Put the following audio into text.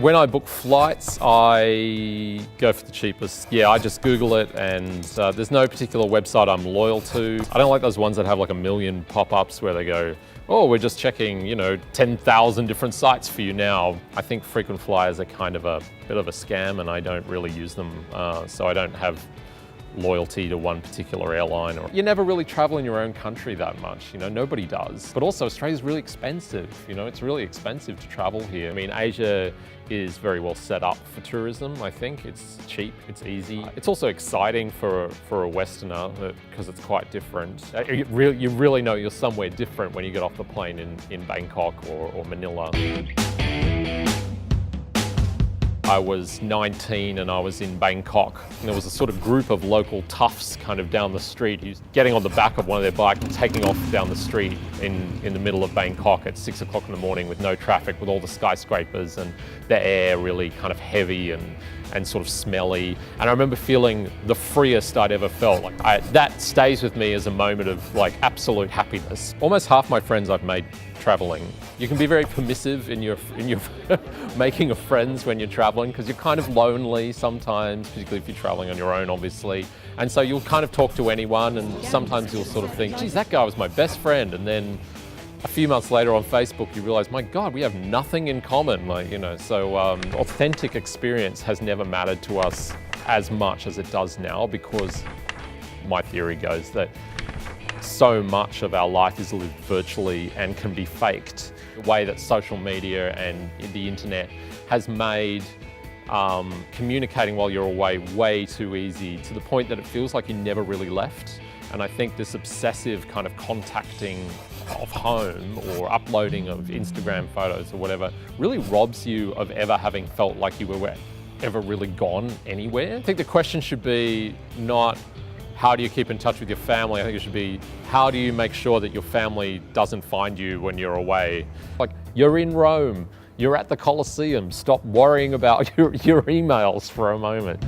When I book flights, I go for the cheapest. Yeah, I just Google it, and there's no particular website I'm loyal to. I don't like those ones that have like a million pop-ups where they go, oh, we're just checking, 10,000 different sites for you now. I think frequent flyers are kind of a bit of a scam, and I don't really use them, so I don't have loyalty to one particular airline. You never really travel in your own country that much, nobody does. But also Australia's really expensive, it's really expensive to travel here. I mean, Asia is very well set up for tourism, I think. It's cheap, it's easy. It's also exciting for a Westerner because it's quite different. You really know you're somewhere different when you get off the plane in Bangkok or Manila. I was 19 and I was in Bangkok, and there was a sort of group of local toughs kind of down the street who's getting on the back of one of their bikes and taking off down the street in the middle of Bangkok at 6 o'clock in the morning with no traffic, with all the skyscrapers and the air really kind of heavy and sort of smelly. And I remember feeling the freest I'd ever felt. That stays with me as a moment of absolute happiness. Almost half my friends I've made traveling. You can be very permissive in your making of friends when you're traveling, because you're kind of lonely sometimes, particularly if you're traveling on your own, obviously. And so you'll kind of talk to anyone, and sometimes you'll sort of think, geez, that guy was my best friend. And then a few months later on Facebook, you realize, my God, we have nothing in common. So authentic experience has never mattered to us as much as it does now, because my theory goes that so much of our life is lived virtually and can be faked. The way that social media and the internet has made communicating while you're away way too easy, to the point that it feels like you never really left. And I think this obsessive kind of contacting of home or uploading of Instagram photos or whatever really robs you of ever having felt like you were ever really gone anywhere. I think the question should be not, how do you keep in touch with your family? I think it should be, how do you make sure that your family doesn't find you when you're away? You're in Rome, you're at the Colosseum, stop worrying about your emails for a moment.